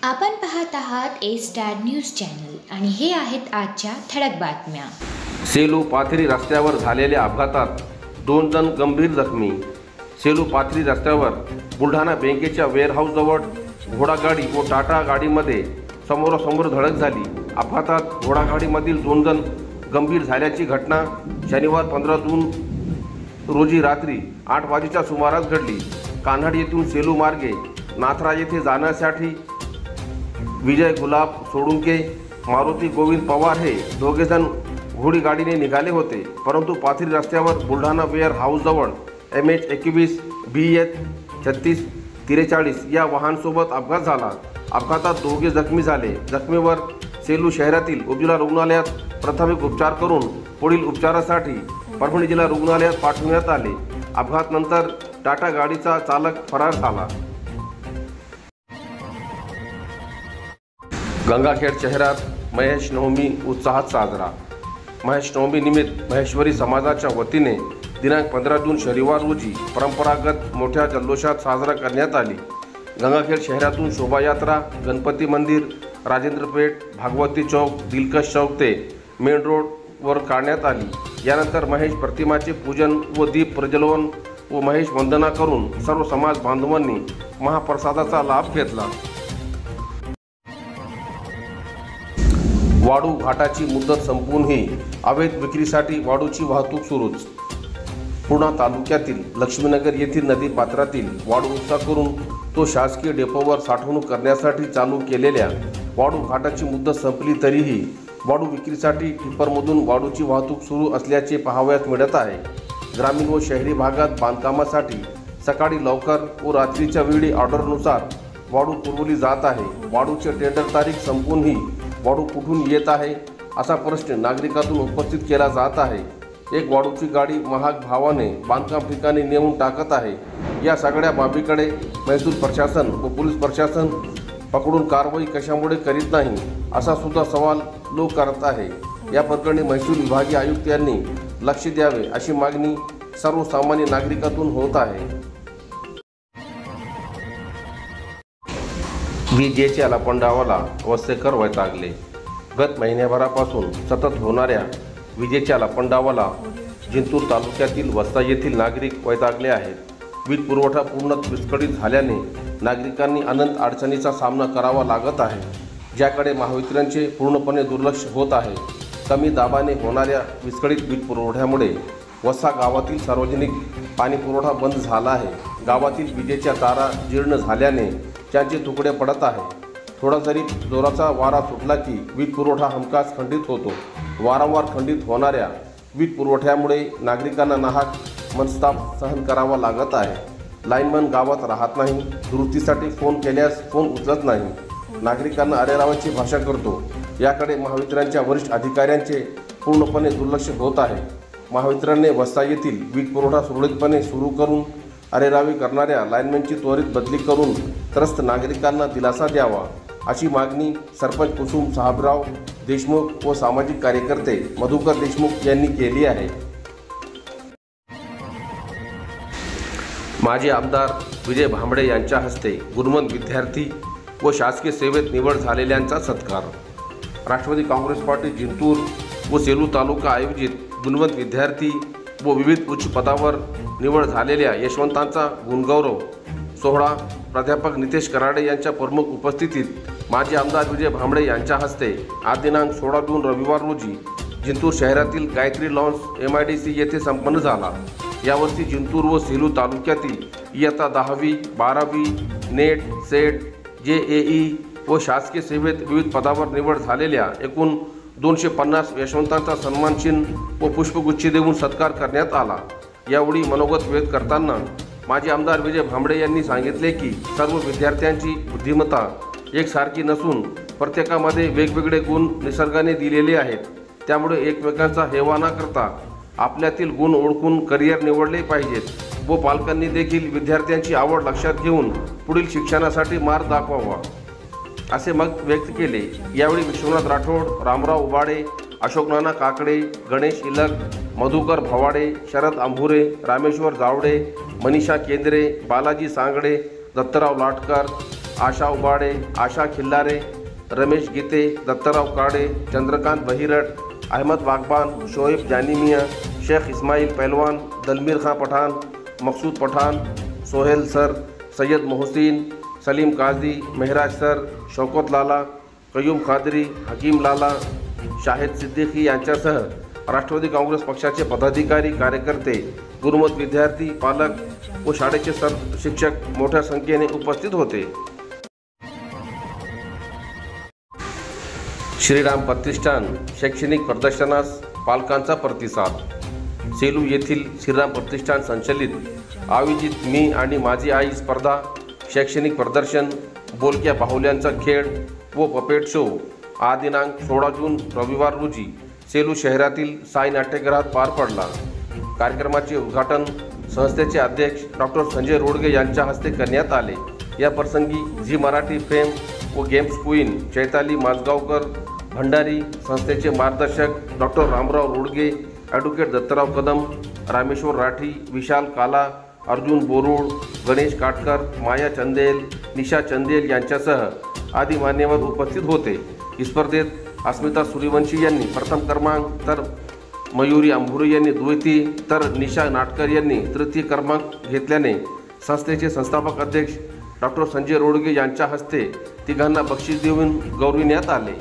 आपण पाहत आहात ए स्टार न्यूज चॅनल आणि हे आहेत आजच्या ठळक बातम्या। सेलू पाथरी रस्त्यावर झालेल्या अपघातात 2 जण गंभीर जखमी। सेलू पाथरी रस्त्यावर बुलढाणा बँकेच्या वेअरहाऊस जवळ घोडागाडी व टाटा गाडीमध्ये समोरासमोर धडक झाली। अपघातात घोडागाडीमधील 2 जण गंभीर झाल्याची घटना शनिवार 15 जून रोजी रात्री 8 वाजेच्या सुमारास घडली। कान्हाड येथून सेलू मार्गे नाथरा येथे जाण्यासाठी विजय गुलाब सोळुंके, मारुती गोविंद पवार हे दोघेजण घोडी गाडीने निघाले होते, परंतु पाथरी रस्त्यावर बुलढाणा वेअर हाऊस जवळ MH21 BH 3643 या वाहनासोबत अपघात झाला। अपघातात दोघे जखमी झाले। जखमीवर सेलू शहरातील उपजिल्हा रुग्णालयात प्राथमिक उपचार करून पुढील उपचारासाठी परभणी जिल्हा रुग्णालयात पाठवण्यात आले। अपघातानंतर टाटा गाडीचा चालक फरार झाला। गंगाखेड शहरात महेश नवमी उत्साहात साजरा। महेश नवमी निमित्त महेश्वरी समाजाच्या वतीने दिनांक 15 जून शनिवार रोजी परंपरागत मोठ्या जल्लोषात साजरा करण्यात आली। गंगाखेड शहरातून शोभायात्रा गणपती मंदिर, राजेंद्र पेठ, भागवती चौक, दिलकश चौक ते मेन रोडवर काढण्यात आली। यानंतर महेश प्रतिमाचे पूजन व दीप प्रज्वलन व महेश वंदना करून सर्व समाज बांधवांनी महाप्रसादाचा लाभ घेतला। वाळू घाटाची मुदत संपूनही अवैध विक्रीसाठी वाळूची वाहतूक सुरूच। पूर्णा तालुक्यातील लक्ष्मीनगर येथील नदी पात्रातील वाळू उपसा करून तो शासकीय डेपोवर साठवणूक करण्यासाठी चालू केलेल्या वाळू घाटाची मुदत संपली तरीही वाळू विक्रीसाठी टिप्परमधून वाळूची वाहतूक सुरू असल्याचे पाहावयास मिळत आहे। ग्रामीण व शहरी भागात बांधकामासाठी सकाळी लवकर व रात्रीच्या वेळी ऑर्डरनुसार वाळू पुरवली जात आहे। वाळूचे टेंडर तारीख संपूनही वाळू कुठून येत आहे असा प्रश्न नागरिकातून उपस्थित केला जात आहे। एक वाळूची गाडी महाग भावाने बांधकाम ठिकाणी नेऊन टाकत आहे। या सगळ्या बाबीकडे महसूल प्रशासन व पोलीस प्रशासन पकडून कारवाई कशामुळे करीत नाही असा सुद्धा सवाल लोक करत आहे। या प्रकरणी महसूल विभागीय आयुक्त यांनी लक्ष द्यावे अशी मागणी सर्वसामान्य नागरिकातून होत आहे। विजेच्या लपंडावाला वस्तेकर वैतागले। गत महिन्याभरापासून सतत होणाऱ्या विजेच्या लपंडावाला जिंतूर तालुक्यातील वस्ता येथील नागरिक वैतागले आहेत। वीज पुरवठा पूर्णतः विस्कळीत झाल्याने नागरिकांनी अनंत अडचणीचा सामना करावा लागत आहे, ज्याकडे महावितरणचे पूर्णपणे दुर्लक्ष होत आहे। कमी दाबाने होणाऱ्या विस्कळीत वीज पुरवठ्यामुळे वस्ता गावातील सार्वजनिक पाणी पुरवठा बंद झाला आहे। गावातील विजेच्या तारा जीर्ण झाल्याने त्यांचे तुकडे पडत आहे। थोडा जरी जोराचा वारा सुटला की वीज पुरवठा हमखास खंडित होतो। वारंवार खंडित होणाऱ्या वीज पुरवठ्यामुळे नागरिकांना नाहक मनस्ताप सहन करावा लागत आहे। लाईनमन गावात राहत नाही, दुरुस्तीसाठी फोन केल्यास फोन उचलत नाही, नागरिकांना अरेरावाची भाषा करतो। याकडे महावितरणच्या वरिष्ठ अधिकाऱ्यांचे पूर्णपणे दुर्लक्ष होत आहे। महावितरणने वस्ता येथील वीज पुरवठा सुरळीतपणे सुरू करून अरेरावी करणाऱ्या लाईनमॅनची त्वरित बदली करून त्रस्त नागरिकांना दिलासा द्यावा अशी मागणी सरपंच कुसुम साहेबराव देशमुख व सामाजिक कार्यकर्ते मधुकर देशमुख यांनी केली आहे। माजी आमदार विजय भांबळे यांच्या हस्ते गुणवंत विद्यार्थी व शासकीय सेवेत निवड झालेल्यांचा सत्कार। राष्ट्रवादी काँग्रेस पार्टी जिंतूर व सेलू तालुका आयोजित गुणवंत विद्यार्थी व विविध उच्च पदावर निवड झालेल्या यशवंतांचा गुणगौरव सोहळा प्राध्यापक नितेश कराडे यांच्या प्रमुख उपस्थितीत माजी आमदार विजय भांबळे यांच्या हस्ते आज दिनांक 16 जून रविवार रोजी जिंतूर शहरातील गायत्री लॉन्स MIDC येथे संपन्न झाला। यावर्षी जिंतूर व सेलू तालुक्यातील इयत्ता 10वी 12वी नेट सेट JEE व शासकीय सेवेत विविध पदावर निवड झालेल्या एकूण 250 यशवंतांचा सन्मानचिन्ह व पुष्पगुच्छ देऊन सत्कार करण्यात आला। यावेळी मनोगत व्यक्त करताना माजी आमदार विजय भांबळे यांनी सांगितले की सर्व विद्यार्थ्यांची बुद्धिमत्ता एकसारखी नसून प्रत्येकामध्ये वेगवेगळे गुण निसर्गाने दिलेले आहेत। त्यामुळे एकमेकांचा हेवा न करता आपल्यातील गुण ओळखून करिअर निवडले पाहिजेत व पालकांनी देखील विद्यार्थ्यांची आवड लक्षात घेऊन पुढील शिक्षणासाठी मार्ग दाखवावा असे मत व्यक्त केले। यावेळी विश्वनाथ राठोड, रामराव उबाडे, अशोकनाना काकडे, गणेश इलक, मधुकर भवाडे, शरद आंभुरे, रामेश्वर जावडे, मनीषा केंद्रे, बालाजी सांगडे, दत्तराव लाटकर, आशा उबाडे, आशा खिल्लारे, रमेश गीते, दत्तराव काडे, चंद्रकांत बहिरट, अहमद वागबान, शोएब जानीमिया, शेख इस्माइल पहलवान, दलमीर खां पठान, मकसूद पठान, सोहेल सर, सैयद मोहसिन, सलीम काजी, मेहराज सर, शौकत लाला, कयूम खादरी, हकीम लाला, शाहिद सिद्दीकी यांच्यासह राष्ट्रवादी काँग्रेस पक्षाचे पदाधिकारी, कार्यकर्ते, गुरुमत विद्यार्थी, पालक व शाळेचे शिक्षक मोठ्या संख्येने उपस्थित होते. श्रीराम प्रतिष्ठान शैक्षणिक प्रदर्शनास पालकांचा प्रतिसाद. सेलू येथील श्रीराम प्रतिष्ठान संचलित आयोजित मी आणि माझी आई स्पर्धा, शैक्षणिक प्रदर्शन, बोलक्या बाहुल्यांचा खेळ व पपेट शो आज दिनांक 16 जून रविवार रोजी सेलू शहरातील साई नाट्यगृहात पार पडला. कार्यक्रमाचे उद्घाटन संस्थेचे अध्यक्ष डॉक्टर संजय रोडगे यांच्या हस्ते करण्यात आले. या प्रसंगी झी मराठी फेम व गेम्स क्वीन चैताली माजगावकर भंडारी, संस्थेचे मार्गदर्शक डॉक्टर रामराव रोडगे, ॲडव्होकेट दत्तराव कदम, रामेश्वर राठी, विशाल काला, अर्जुन बोरुड, गणेश काटकर, माया चंदेल, निशा चंदेल यांच्यासह आदी मान्यवर उपस्थित होते. स्पर्धेत अस्मिता सूर्यवंशी यांनी प्रथम क्रमांक, तर मयुरी अंभुरे यांनी द्वितीय, तर निशा नाटकर यांनी तृतीय क्रमांक घेतल्याने संस्थेचे संस्थापक अध्यक्ष डॉक्टर संजय रोडगे यांच्या हस्ते तिघांना बक्षीस देऊन गौरविण्यात आले.